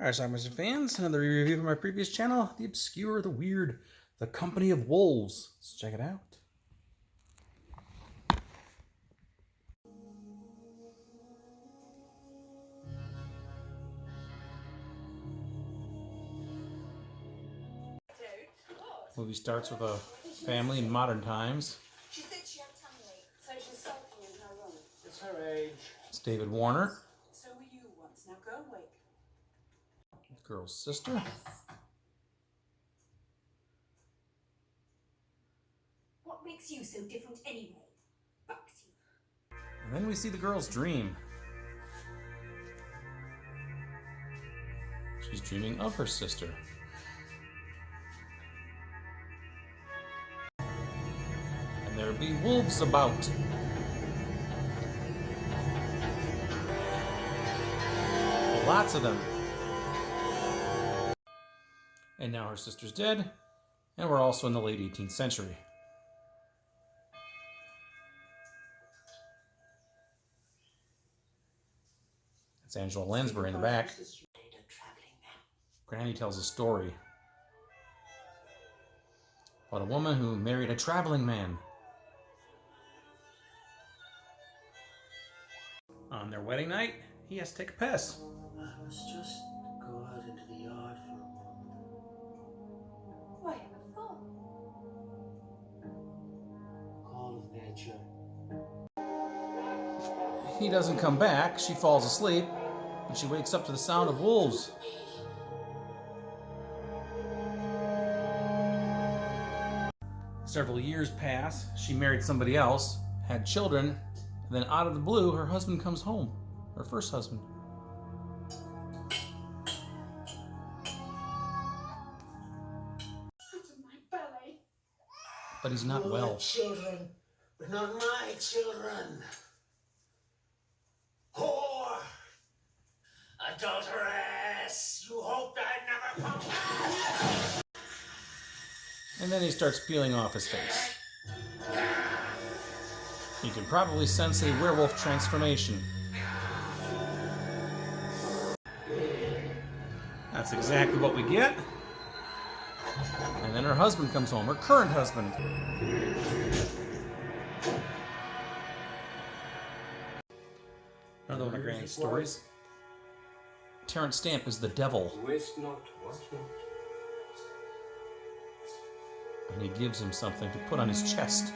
Alright, Schlockmeisters fans, another review from my previous channel, The Obscure, The Weird, The Company of Wolves. Let's check it out. Movie starts with a family in modern times. She said she had tummy, so she's sulking in her room. It's her age. It's David Warner, So were you once. Now go awake. the girl's sister. What makes you so different anyway? Bucks you. And then we see the girl's dream. She's dreaming of her sister. And there be wolves about. Lots of them. And now her sister's dead, and we're also in the late 18th century. It's Angela Lansbury in the back. Granny tells a story about a woman who married a traveling man. On their wedding night, he has to take a piss. I must just go out into the yard for a moment. Why have a thought? Call of nature. He doesn't come back. She falls asleep, and she wakes up to the sound of wolves. Several years pass. She married somebody else, had children, and then out of the blue, her husband comes home. Her first husband. Out of my belly. But he's not Your well. children, but not my children. Whore! Adulteress! You hoped I'd never come back! And then he starts peeling off his face. You can probably sense a werewolf transformation. That's exactly what we get. And then her husband comes home, her current husband. Another one of Granny's stories. Terence Stamp is the devil, Waste not, want not. and he gives him something to put on his chest.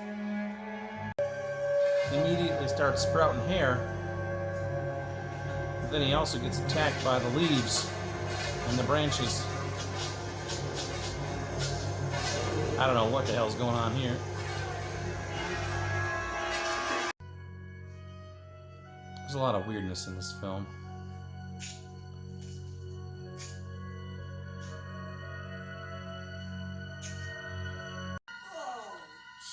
He immediately starts sprouting hair, but then he also gets attacked by the leaves and the branches. I don't know what the hell's going on here. There's a lot of weirdness in this film.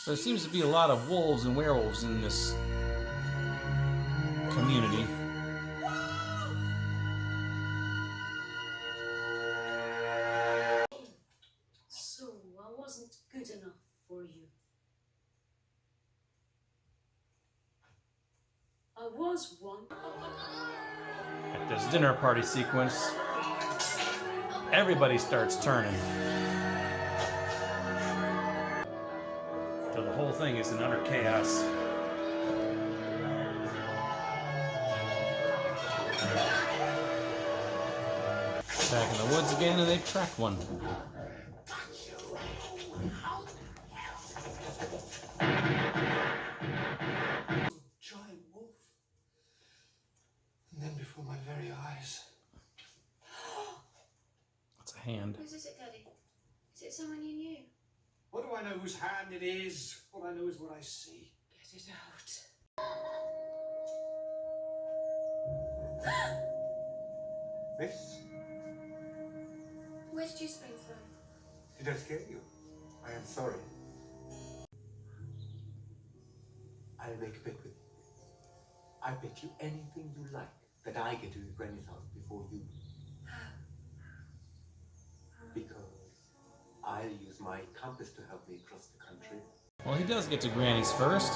There seems to be a lot of wolves and werewolves in this community. So I wasn't good enough for you. I was one. At this dinner party sequence, everybody starts turning. So the whole thing is in utter chaos. Back in the woods again, and they track one. Giant wolf. And then before my very eyes. It's a hand. Whose is it, Daddy? Is it someone you knew? What do I know whose hand it is? All I know is what I see. Get it out. This? Where did you spring from? Did I scare you? I am sorry. I'll make a bet with you. I bet you anything you like that I get to your granny's house before you. Because I'll use my compass to help me across the country. Well, he does get to Granny's first.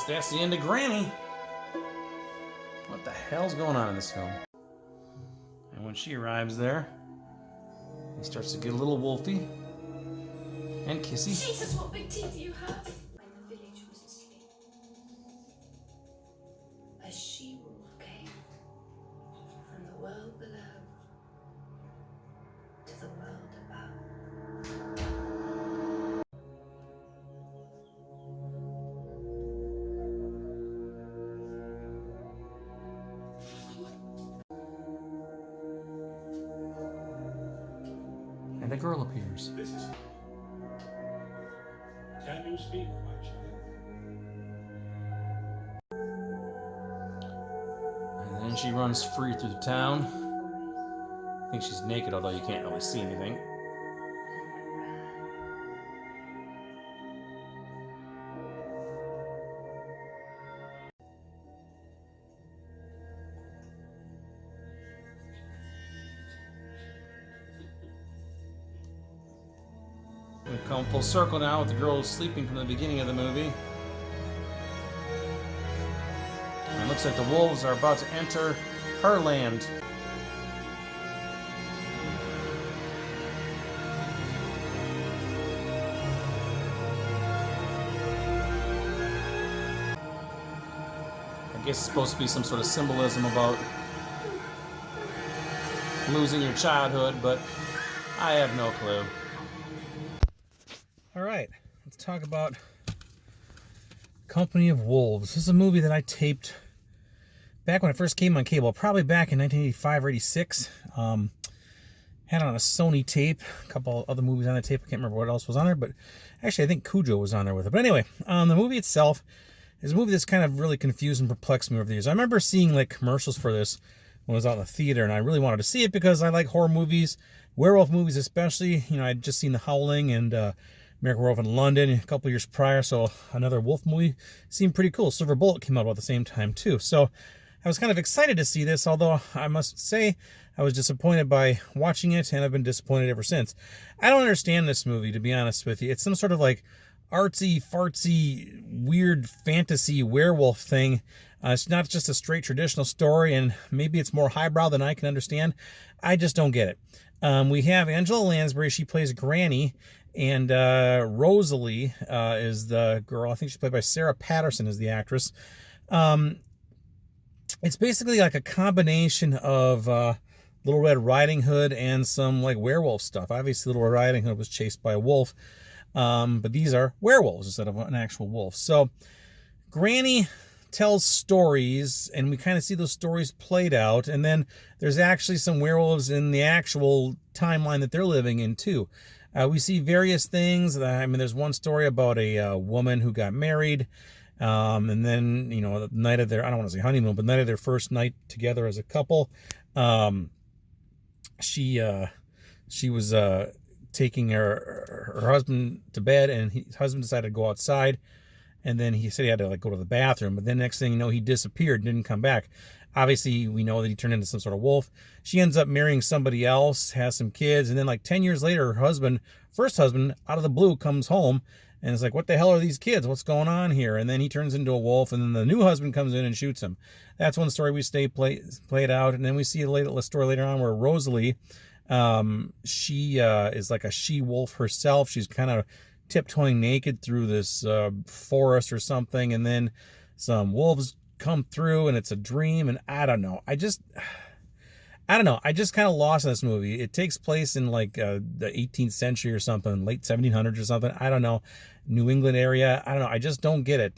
Guess that's the end of Granny. What the hell's going on in this film? And when she arrives there, he starts to get a little wolfy and kissy. Jesus, what big teeth you have! When the village was asleep, a she-wolf came from the world below to the world above. And a girl appears. This is. Can you speak, my child? And then she runs free through the town. I think she's naked, although you can't really see anything. We come full circle now with the girl sleeping from the beginning of the movie. And it looks like the wolves are about to enter her land. I guess it's supposed to be some sort of symbolism about losing your childhood, but I have no clue. All right, let's talk about Company of Wolves. This is a movie that I taped back when it first came on cable, probably back in 1985 or 86. Had it on a Sony tape, a couple other movies on the tape. I can't remember what else was on there, but actually I think Cujo was on there with it. But anyway, the movie itself is a movie that's kind of really confused and perplexed me over the years. I remember seeing like commercials for this when I was out in the theater, and I really wanted to see it because I like horror movies, werewolf movies especially. You know, I'd just seen The Howling and American Werewolf in London a couple years prior, so another wolf movie seemed pretty cool. Silver Bullet came out about the same time too. So I was kind of excited to see this, although I must say I was disappointed by watching it, and I've been disappointed ever since. I don't understand this movie, to be honest with you. It's some sort of like artsy, fartsy, weird fantasy werewolf thing. It's not just a straight traditional story, and maybe it's more highbrow than I can understand. I just don't get it. We have Angela Lansbury. She plays Granny, and Rosalie is the girl. I think she's played by Sarah Patterson as the actress. It's basically like a combination of Little Red Riding Hood and some like werewolf stuff. Obviously, Little Red Riding Hood was chased by a wolf. But these are werewolves instead of an actual wolf. So Granny tells stories, and we kind of see those stories played out. And then there's actually some werewolves in the actual timeline that they're living in too. We see various things. I mean, there's one story about a woman who got married. And then, you know, the night of their, I don't want to say honeymoon, but night of their first night together as a couple, she was, taking her husband to bed, and his husband decided to go outside, and then he said he had to like go to the bathroom, but then next thing you know, he disappeared, didn't come back. Obviously, we know that he turned into some sort of wolf. She ends up marrying somebody else, has some kids, and then like 10 years later, her first husband, out of the blue, comes home, and it's like, what the hell are these kids? What's going on here? And then he turns into a wolf, and then the new husband comes in and shoots him. That's one story we played out, and then we see a story later on where Rosalie, she is like a she-wolf herself. She's kind of tiptoeing naked through this forest or something, and then some wolves come through, and it's a dream, and I don't know. I just kind of lost in this movie. It takes place in like the 18th century or something, late 1700s or something. I don't know. New England area. I don't know. I just don't get it.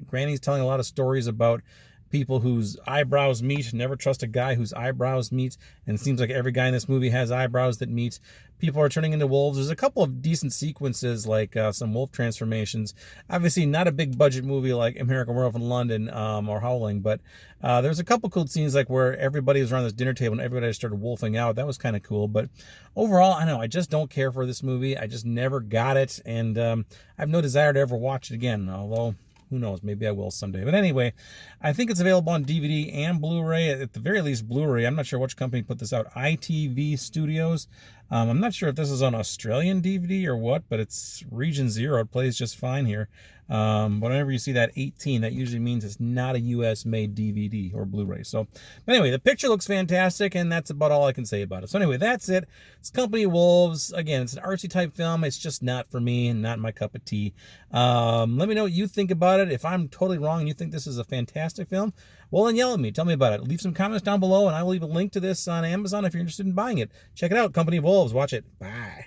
Granny's telling a lot of stories about people whose eyebrows meet. Never trust a guy whose eyebrows meet. And it seems like every guy in this movie has eyebrows that meet. People are turning into wolves. There's a couple of decent sequences, like some wolf transformations. Obviously, not a big budget movie like American Werewolf in London or Howling, but there's a couple cool scenes like where everybody was around this dinner table and everybody started wolfing out. That was kind of cool. But overall, I don't know. I just don't care for this movie. I just never got it, and I have no desire to ever watch it again. Although, who knows? Maybe I will someday. But anyway, I think it's available on DVD and Blu-ray. At the very least, Blu-ray. I'm not sure which company put this out. ITV Studios. I'm not sure if this is on Australian DVD or what, but it's Region 0. It plays just fine here. Whenever you see that 18, that usually means it's not a US-made DVD or Blu-ray. So anyway, the picture looks fantastic, and that's about all I can say about it. So anyway, that's it. It's Company of Wolves. Again, it's an artsy type film. It's just not for me and not my cup of tea. Let me know what you think about it. If I'm totally wrong and you think this is a fantastic film, well, then yell at me. Tell me about it. Leave some comments down below, and I will leave a link to this on Amazon if you're interested in buying it. Check it out, Company of Wolves. Watch it. Bye.